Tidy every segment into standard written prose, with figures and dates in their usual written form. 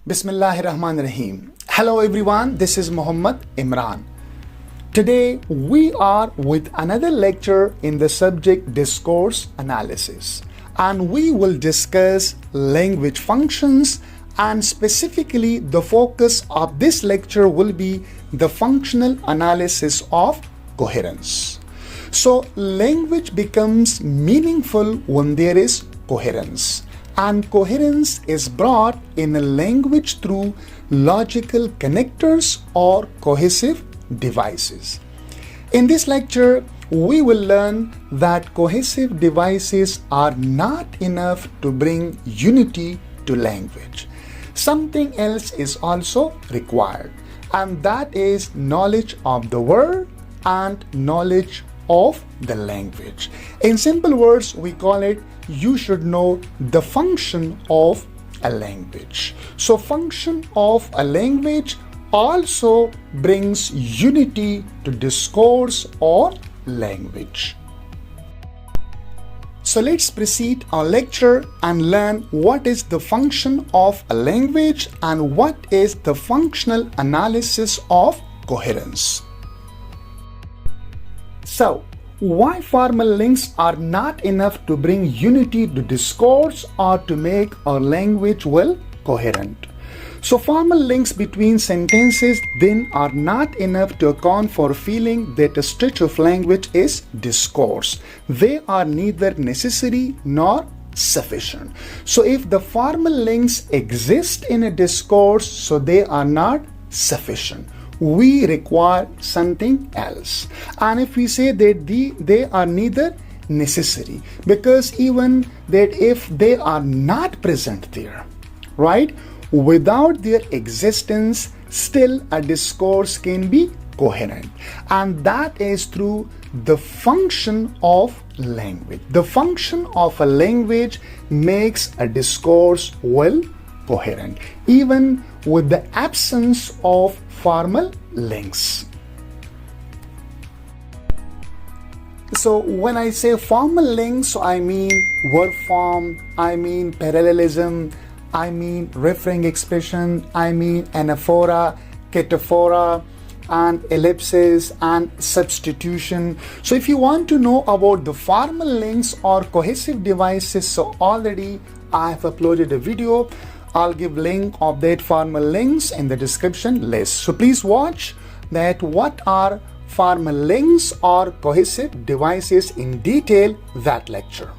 Bismillahirrahmanirrahim. Hello everyone, this is Muhammad Imran. Today we are with another lecture in the subject Discourse Analysis, and we will discuss language functions, and specifically the focus of this lecture will be the functional analysis of coherence. So language becomes meaningful when there is coherence. And coherence is brought in a language through logical connectors or cohesive devices. In this lecture, we will learn that cohesive devices are not enough to bring unity to language. Something else is also required, and that is knowledge of the word and knowledge of the language. In simple words, we call it you should know the function of a language. So function of a language also brings unity to discourse or language. So let's proceed our lecture and learn what is the function of a language and what is the functional analysis of coherence. So, why formal links are not enough to bring unity to discourse or to make our language well coherent? So formal links between sentences then are not enough to account for feeling that a stretch of language is discourse. They are neither necessary nor sufficient. So if the formal links exist in a discourse, so they are not sufficient. We require something else. And if we say that they are neither necessary, because even that if they are not present there, right, without their existence, still a discourse can be coherent. And that is through the function of language. The function of a language makes a discourse well coherent, even with the absence of formal links. So when I say formal links, I mean verb form, I mean parallelism, I mean referring expression, I mean anaphora, cataphora, and ellipsis and substitution. So if you want to know about the formal links or cohesive devices, so already I have uploaded a video. I'll give link of that formal links in the description list. So please watch that what are formal links or cohesive devices in detail, that lecture.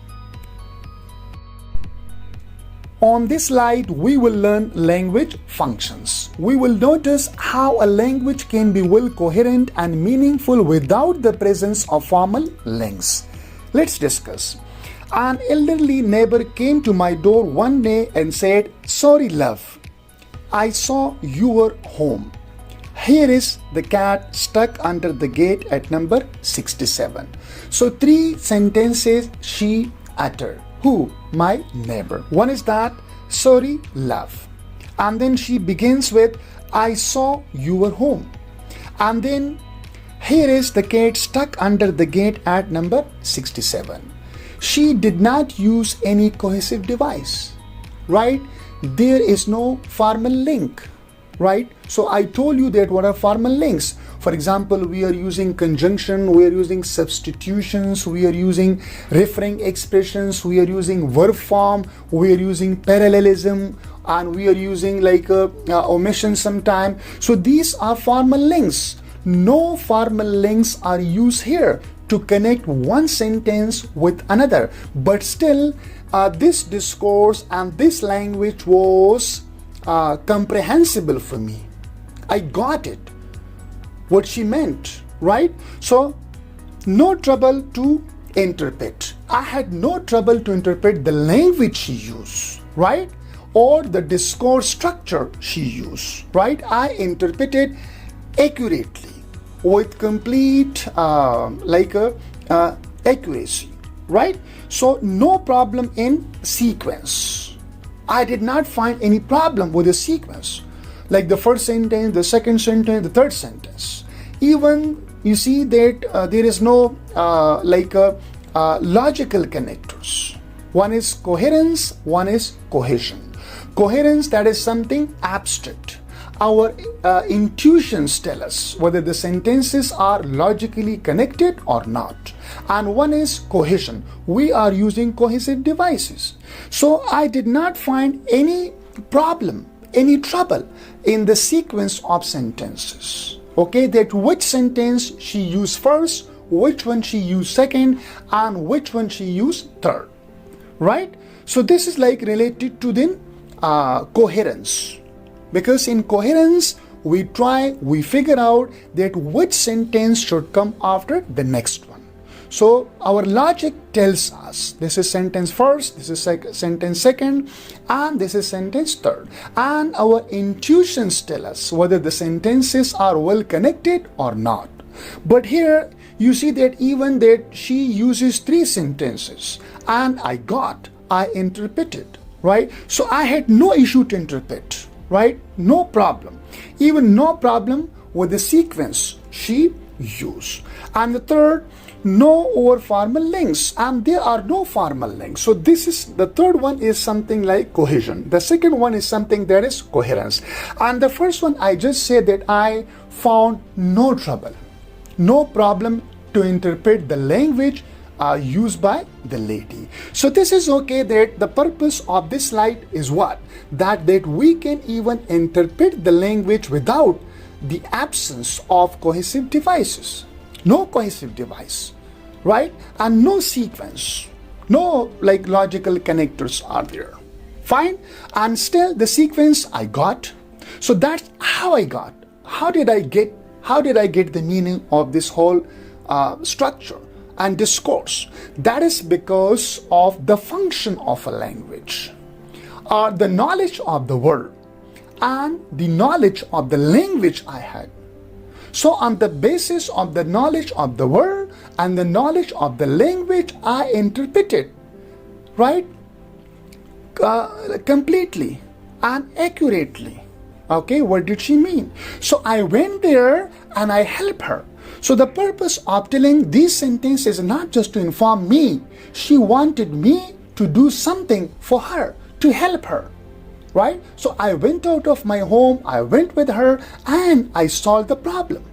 On this slide, we will learn language functions. We will notice how a language can be well coherent and meaningful without the presence of formal links. Let's discuss. An elderly neighbor came to my door one day and said, "Sorry, love, I saw you were home. Here is the cat stuck under the gate at number 67. So 3 sentences she uttered. Who? My neighbor. One is that, "Sorry, love." And then she begins with, "I saw you were home." And then, "Here is the cat stuck under the gate at number 67. She did not use any cohesive device, right? There is no formal link, right? So I told you that what are formal links. For example, we are using conjunction, we are using substitutions, we are using referring expressions, we are using verb form, we are using parallelism, and we are using like omission sometime. So these are formal links. No formal links are used here to connect one sentence with another, but still this discourse and this language was comprehensible for me. I got it, what she meant, right? So no trouble to interpret. I had no trouble to interpret the language she used, right? Or the discourse structure she used, right? I interpreted accurately with complete accuracy, right? So no problem in sequence. I did not find any problem with the sequence, like the first sentence, the second sentence, the third sentence. Even you see that there is no logical connectors. One is coherence, one is cohesion. Coherence, that is something abstract. Our intuitions tell us whether the sentences are logically connected or not. And one is cohesion. We are using cohesive devices. So I did not find any problem, any trouble in the sequence of sentences. Okay, that which sentence she used first, which one she used second, and which one she used third. Right? So this is like related to the coherence. Because in coherence, we figure out that which sentence should come after the next one. So our logic tells us this is sentence first, this is sentence second, and this is sentence third. And our intuitions tell us whether the sentences are well connected or not. But here you see that even that she uses 3 sentences, and I interpreted, right? So I had no issue to interpret, right? No problem. Even no problem with the sequence she used. And the third, no over formal links, and there are no formal links. So this is the third one is something like cohesion. The second one is something that is coherence. And the first one, I just said that I found no trouble, no problem to interpret the language used by the lady. So this is okay. That the purpose of this slide is what? That we can even interpret the language without the absence of cohesive devices. No cohesive device, right? And no sequence, no like logical connectors are there. Fine. And still the sequence I got. So that's how I got. How did I get the meaning of this whole structure and discourse? That is because of the function of a language, or the knowledge of the word and the knowledge of the language I had. So on the basis of the knowledge of the word and the knowledge of the language, I interpreted, right, completely and accurately. Okay, what did she mean? So I went there and I helped her. So the purpose of telling these sentences is not just to inform me. She wanted me to do something for her, to help her, right? So I went out of my home, I went with her, and I solved the problem.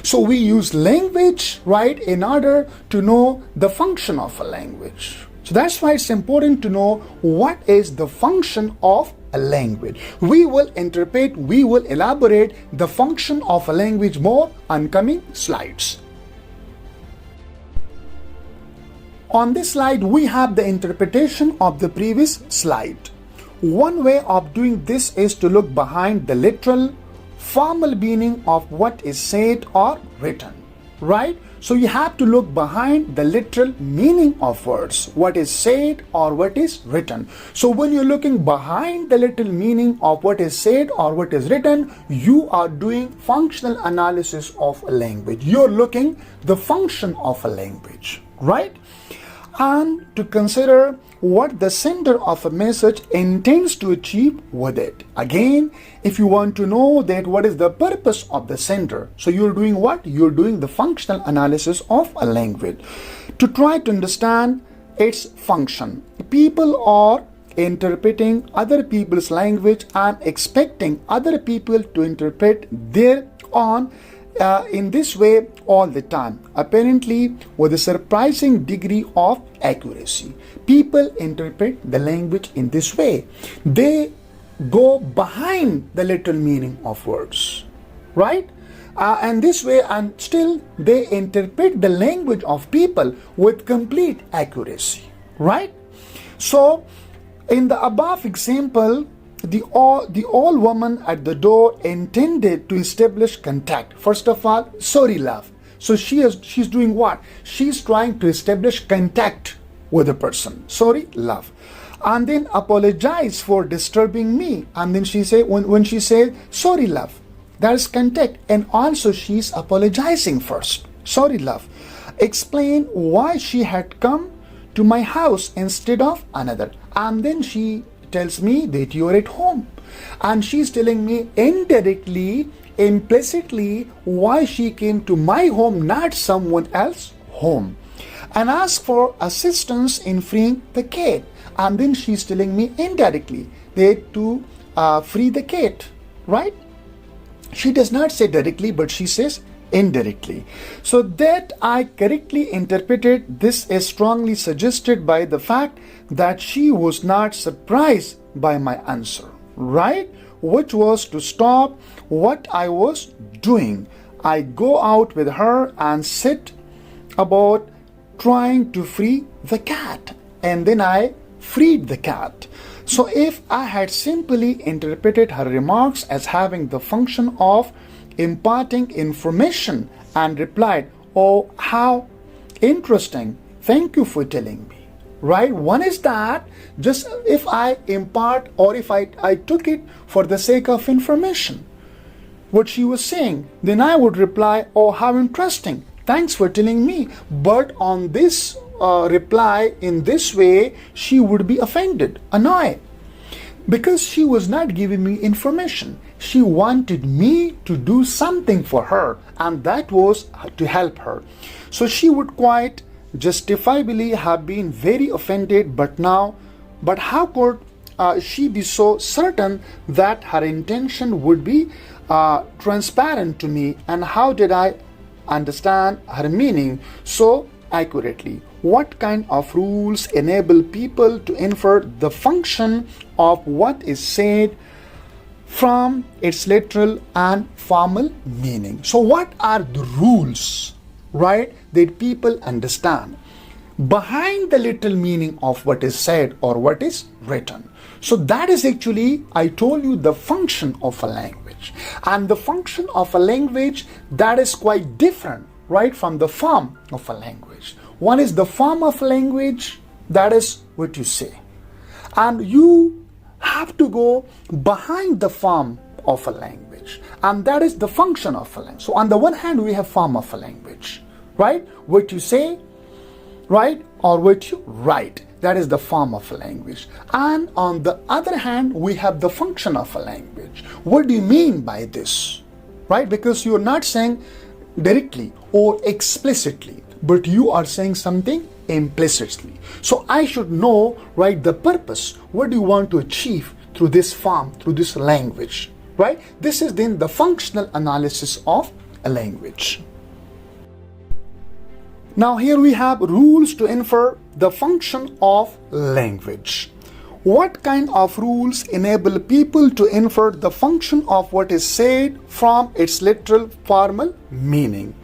So we use language, right, in order to know the function of a language. So that's why it's important to know what is the function of a language. We will interpret, we will elaborate the function of a language more on coming slides. On this slide, we have the interpretation of the previous slide. One way of doing this is to look behind the literal, formal meaning of what is said or written, right? So you have to look behind the literal meaning of words, what is said or what is written. So when you're looking behind the literal meaning of what is said or what is written, you are doing functional analysis of a language. You're looking the function of a language, right? And to consider what the sender of a message intends to achieve with it. Again, if you want to know that what is the purpose of the sender, so you're doing what? You're doing the functional analysis of a language to try to understand its function. People are interpreting other people's language and expecting other people to interpret their own in this way all the time, apparently with a surprising degree of accuracy. People interpret the language in this way. They go behind the literal meaning of words, right? And this way, and still they interpret the language of people with complete accuracy, right? So in the above example, the old woman at the door intended to establish contact. First of all, sorry love. So she's doing what? She's trying to establish contact with a person. Sorry love. And then apologize for disturbing me. And then she say when she said sorry love, that is contact. And also she's apologizing first. Sorry love. Explain why she had come to my house instead of another. And then she tells me that you're at home, and she's telling me indirectly, implicitly, why she came to my home, not someone else's home, and asked for assistance in freeing the cat. And then she's telling me indirectly they had to free the cat, right? She does not say directly, but she says indirectly. So that I correctly interpreted, this is strongly suggested by the fact that she was not surprised by my answer, right? Which was to stop what I was doing. I go out with her and sit about trying to free the cat, and then I freed the cat. So if I had simply interpreted her remarks as having the function of imparting information and replied, "Oh, how interesting, thank you for telling me," right? One is that just if I impart, or if I took it for the sake of information, what she was saying, then I would reply, "Oh, how interesting, thanks for telling me." But on this reply in this way, she would be offended, annoyed, because she was not giving me information. She wanted me to do something for her, and that was to help her. So she would quite justifiably have been very offended, but how could she be so certain that her intention would be transparent to me, and how did I understand her meaning so accurately? What kind of rules enable people to infer the function of what is said from its literal and formal meaning? So what are the rules, right, that people understand behind the literal meaning of what is said or what is written? So that is actually, I told you, the function of a language. And the function of a language, that is quite different, right, from the form of a language. One is the form of language, that is what you say. And you have to go behind the form of a language, and that is the function of a language. So on the one hand, we have form of a language, right? What you say, right, or what you write, that is the form of a language. And on the other hand, we have the function of a language. What do you mean by this, right? Because you're not saying directly or explicitly, but you are saying something implicitly. So I should know, right, the purpose. What do you want to achieve through this form, through this language, right? This is then the functional analysis of a language. Now here we have rules to infer the function of language. What kind of rules enable people to infer the function of what is said from its literal formal meaning?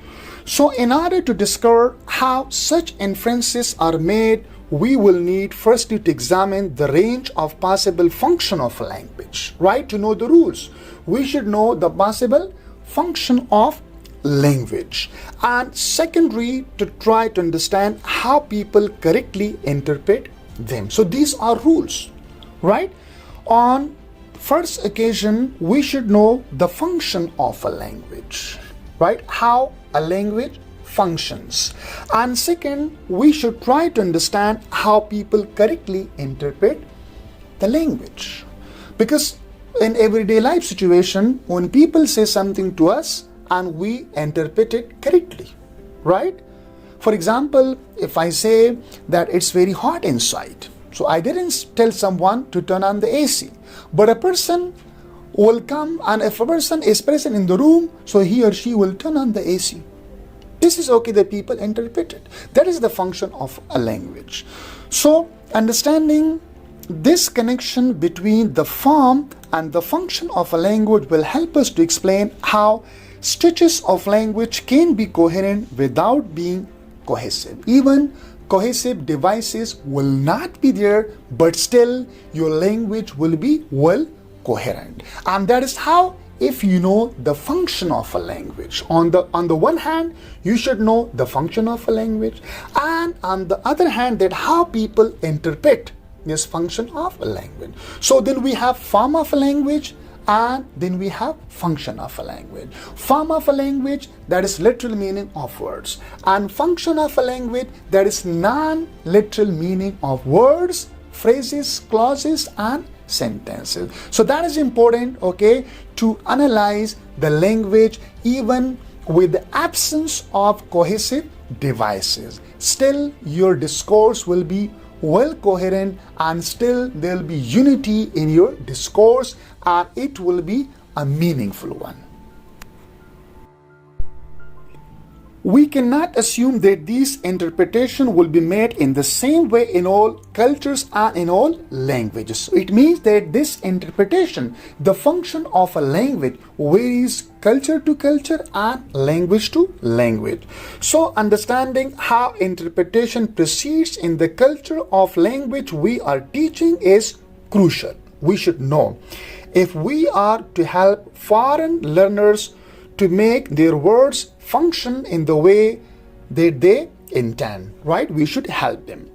So in order to discover how such inferences are made, we will need firstly to examine the range of possible function of a language, right? To know the rules, we should know the possible function of language. And secondary, to try to understand how people correctly interpret them. So these are rules, right? On first occasion, we should know the function of a language, right? How a language functions. And second, we should try to understand how people correctly interpret the language. Because in everyday life situation, when people say something to us and we interpret it correctly, right? For example, if I say that it's very hot inside, so I didn't tell someone to turn on the AC, but a person will come, and if a person is present in the room, so he or she will turn on the AC. This is okay that people interpret it. That is the function of a language. So understanding this connection between the form and the function of a language will help us to explain how stretches of language can be coherent without being cohesive. Even cohesive devices will not be there, but still your language will be well coherent. And that is how, if you know the function of a language, on the one hand, you should know the function of a language, and on the other hand, that how people interpret this function of a language. So then we have form of a language, and then we have function of a language. Form of a language, that is literal meaning of words, and function of a language, that is non-literal meaning of words, phrases, clauses, and sentences. So that is important, okay, to analyze the language even with the absence of cohesive devices. Still, your discourse will be well coherent, and still there will be unity in your discourse, and it will be a meaningful one. We cannot assume that this interpretation will be made in the same way in all cultures and in all languages. It means that this interpretation, the function of a language, varies culture to culture and language to language. So understanding how interpretation proceeds in the culture of language we are teaching is crucial. We should know if we are to help foreign learners to make their words function in the way that they intend, right? We should help them.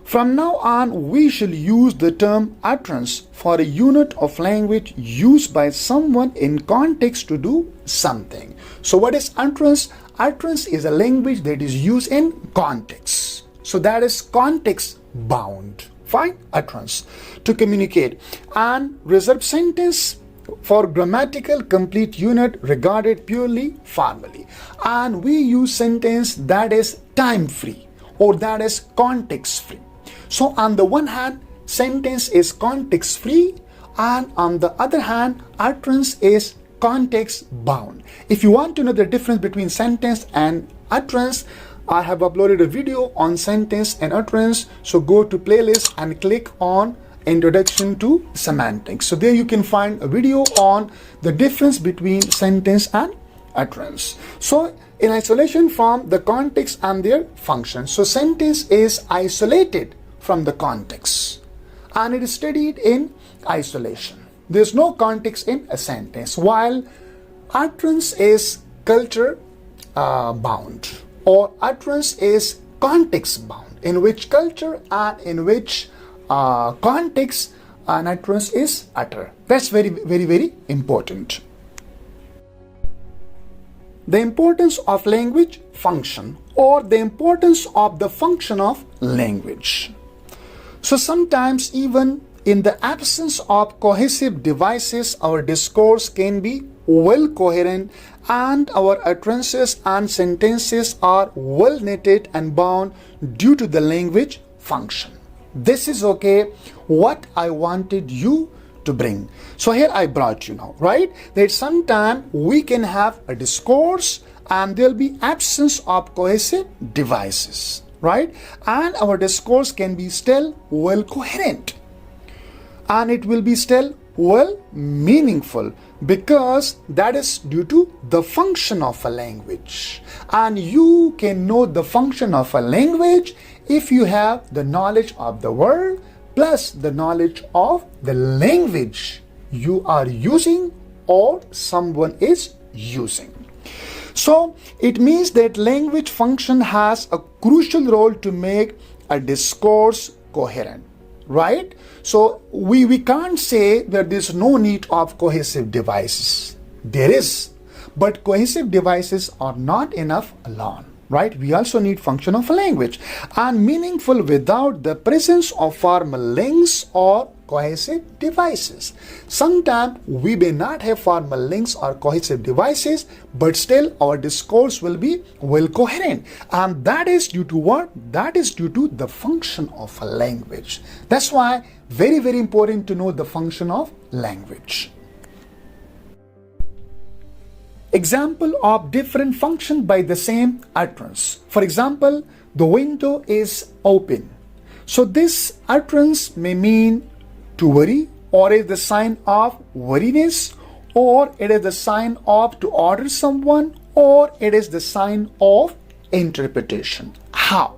From now on, we shall use the term utterance for a unit of language used by someone in context to do something. So what is utterance? Utterance is a language that is used in context. So that is context bound. Fine? Utterance. To communicate. And reserved sentence for grammatical complete unit regarded purely formally, and we use sentence that is time free or that is context free. So on the one hand, sentence is context free, and on the other hand, utterance is context bound. If you want to know the difference between sentence and utterance, I have uploaded a video on sentence and utterance, so go to playlist and click on Introduction to Semantics. So there you can find a video on the difference between sentence and utterance. So in isolation from the context and their function. So sentence is isolated from the context and it is studied in isolation. There's no context in a sentence, while utterance is culture bound, or utterance is context bound, in which culture and in which context an utterance is utter. That's very important. The importance of language function, or the importance of the function of language. So sometimes even in the absence of cohesive devices, our discourse can be well coherent and our utterances and sentences are well knitted and bound due to the language function. This is okay what I wanted you to bring. So here I brought you now, right? That sometime we can have a discourse and there'll be absence of cohesive devices, right? And our discourse can be still well coherent. And it will be still well meaningful, because that is due to the function of a language. And you can know the function of a language if you have the knowledge of the word plus the knowledge of the language you are using or someone is using. So it means that language function has a crucial role to make a discourse coherent, right? So we can't say that there's no need of cohesive devices. There is, but cohesive devices are not enough alone, right? We also need function of a language, and meaningful without the presence of formal links or cohesive devices. Sometimes we may not have formal links or cohesive devices, but still our discourse will be well coherent. And that is due to what? That is due to the function of a language. That's why very important to know the function of language. Example of different function by the same utterance. For example, the window is open. So this utterance may mean to worry, or is the sign of weariness, or it is the sign of to order someone, or it is the sign of interpretation. How?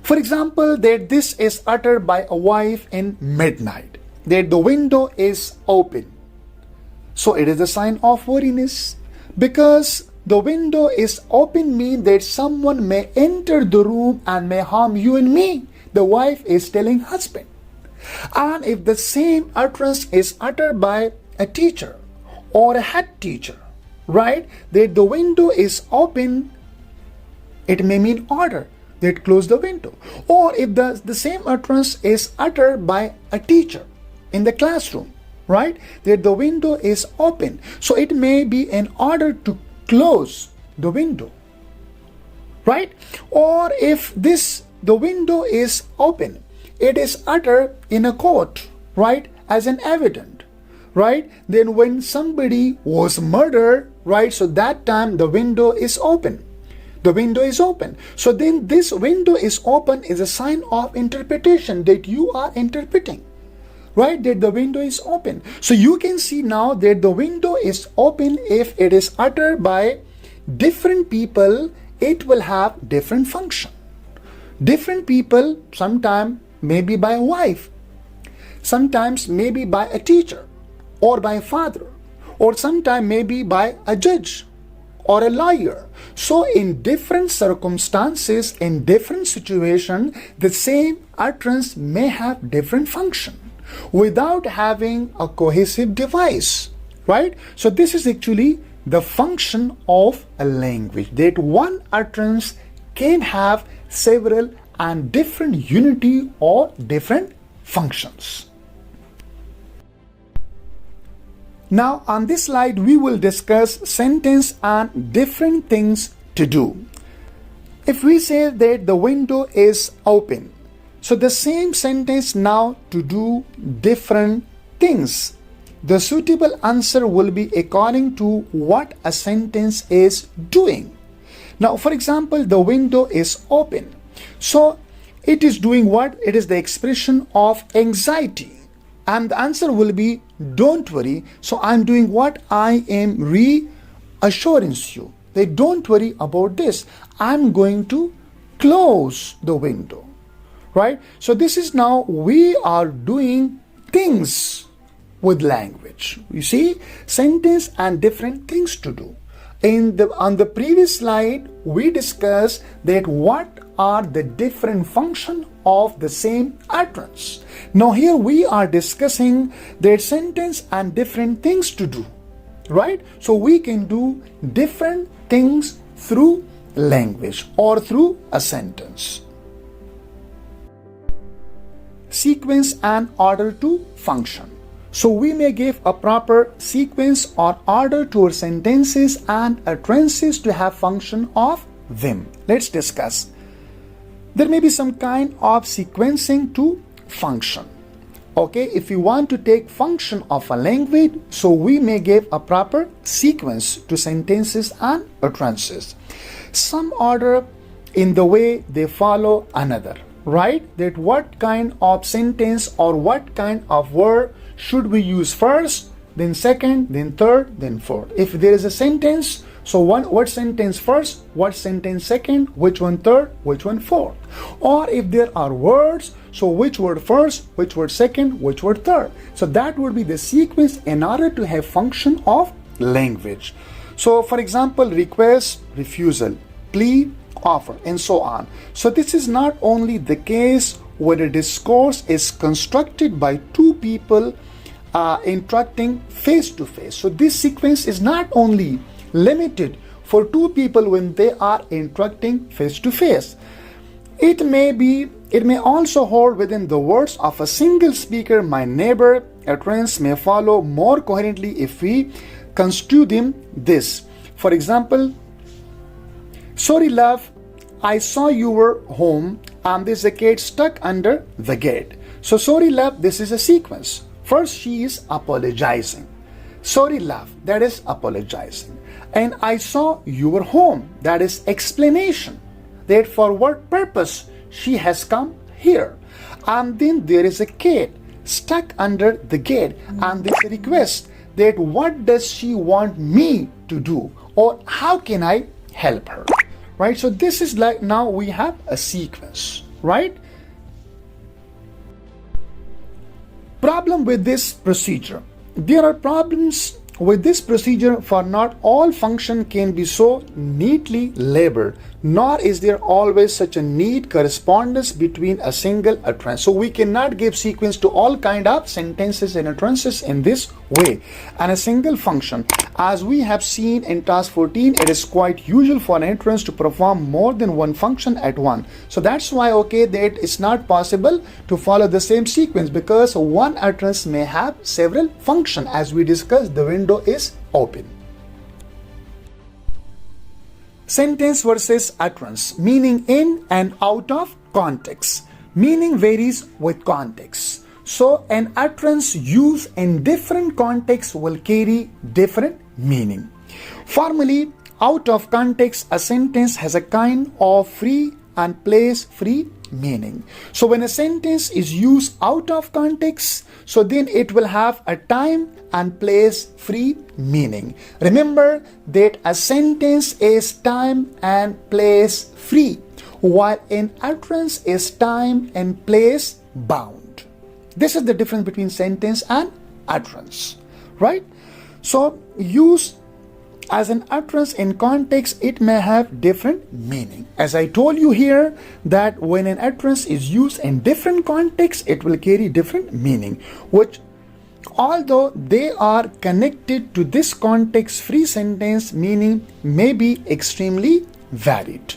For example, that this is uttered by a wife in midnight, that the window is open. So it is a sign of weariness, because the window is open means that someone may enter the room and may harm you and me. The wife is telling husband. And if the same utterance is uttered by a teacher or a head teacher, right, that the window is open, it may mean order, that close the window. Or if the same utterance is uttered by a teacher in the classroom, right, that the window is open, so it may be an order to close the window, right? Or if the window is open, it is uttered in a court, right, as an evidence, right? Then when somebody was murdered, right, so that time the window is open. The window is open. So then this window is open is a sign of interpretation that you are interpreting, right? That the window is open. So you can see now that the window is open. If it is uttered by different people, it will have different function. Different people, sometimes maybe by a wife, sometimes maybe by a teacher or by a father, or sometimes maybe by a judge or a lawyer. So in different circumstances, in different situations, the same utterance may have different function without having a cohesive device, right? So this is actually the function of a language, that one utterance can have several and different unity or different functions. Now on this slide we will discuss sentence and different things to do. If we say that the window is open, so the same sentence now to do different things. The suitable answer will be according to what a sentence is doing. Now for example, the window is open. So it is doing what? It is the expression of anxiety. And the answer will be don't worry. So I'm doing what? I am reassuring you. They don't worry about this. I'm going to close the window, right? So this is now we are doing things with language. You see, sentence and different things to do. On the previous slide, we discussed that what are the different functions of the same utterance. Now here we are discussing that sentence and different things to do, right? So we can do different things through language or through a sentence. Sequence and order to function. So we may give a proper sequence or order to our sentences and utterances to have function of them. Let's discuss. There may be some kind of sequencing to function. Okay, if you want to take function of a language, so we may give a proper sequence to sentences and utterances. Some order in the way they follow another, right? That what kind of sentence or what kind of word should we use first, then second, then third, then fourth. If there is a sentence, so what sentence first, what sentence second, which one third, which one fourth. Or if there are words, so which word first, which word second, which word third. So that would be the sequence in order to have function of language. So for example, request, refusal, plea, offer, and so on. So this is not only the case where a discourse is constructed by two people interacting face to face. So this sequence is not only limited for two people when they are interacting face to face. It may also hold within the words of a single speaker, my neighbor. Utterance may follow more coherently if we construe them this. For example, sorry love, I saw you were home and there's a cat stuck under the gate. So sorry love, this is a sequence. First she is apologizing. Sorry love, that is apologizing. And I saw you were home, that is explanation. That for what purpose she has come here. And then there is a cat stuck under the gate and there's a request that what does she want me to do or how can I help her, right? So this is like now we have a sequence, right? Problem with this procedure. There are problems with this procedure, for not all function can be so neatly labeled, nor is there always such a neat correspondence between a single utterance. So we cannot give sequence to all kind of sentences and utterances in this way. And a single function, as we have seen in task 14, it is quite usual for an utterance to perform more than one function at once. So that's why, okay, that it's not possible to follow the same sequence, because one utterance may have several functions. As we discussed, the window is open. Sentence versus utterance, meaning in and out of context. Meaning varies with context. So an utterance used in different contexts will carry different meaning. Formally, out of context, a sentence has a kind of free and place free meaning. So when a sentence is used out of context, so then it will have a time and place free meaning. Remember that a sentence is time and place free, while an utterance is time and place bound. This is the difference between sentence and utterance, right? So use as an utterance in context, it may have different meaning. As I told you here, that when an utterance is used in different contexts, it will carry different meaning, which although they are connected to this context-free sentence, meaning may be extremely varied.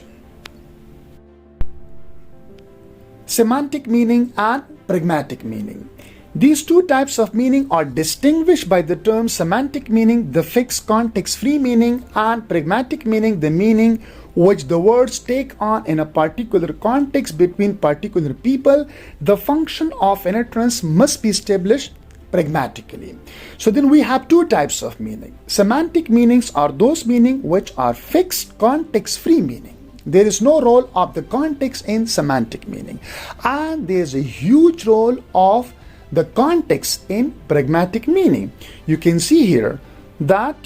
Semantic meaning and pragmatic meaning. These two types of meaning are distinguished by the term semantic meaning, the fixed context-free meaning, and pragmatic meaning, the meaning which the words take on in a particular context between particular people. The function of an utterance must be established pragmatically. So then we have two types of meaning. Semantic meanings are those meaning which are fixed context-free meaning. There is no role of the context in semantic meaning, and there is a huge role of the context in pragmatic meaning. You can see here that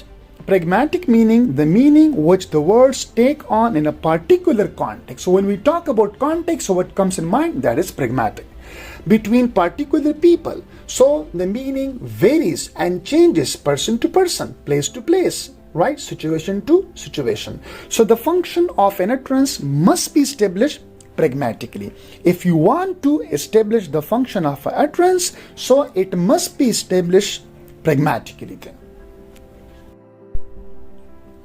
pragmatic meaning, the meaning which the words take on in a particular context. So when we talk about context, so what comes in mind? That is pragmatic. Between particular people, so the meaning varies and changes person to person, place to place, right? Situation to situation. So the function of an utterance must be established pragmatically. If you want to establish the function of an utterance, so it must be established pragmatically then.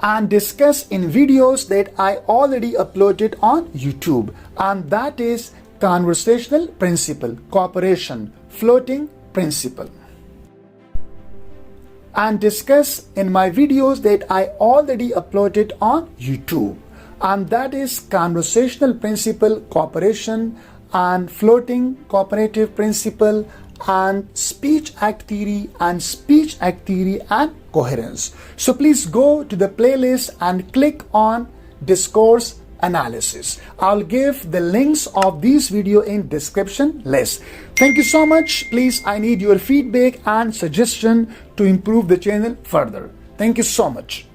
And discuss in videos that I already uploaded on YouTube, and that is conversational principle, cooperation, floating principle. And discuss in my videos that I already uploaded on YouTube, and that is conversational principle, cooperation, and floating cooperative principle, and speech act theory, and speech act theory and coherence. So please go to the playlist and click on discourse analysis. I'll give the links of this video in description list. Thank you so much. Please, I need your feedback and suggestion to improve the channel further. Thank you so much.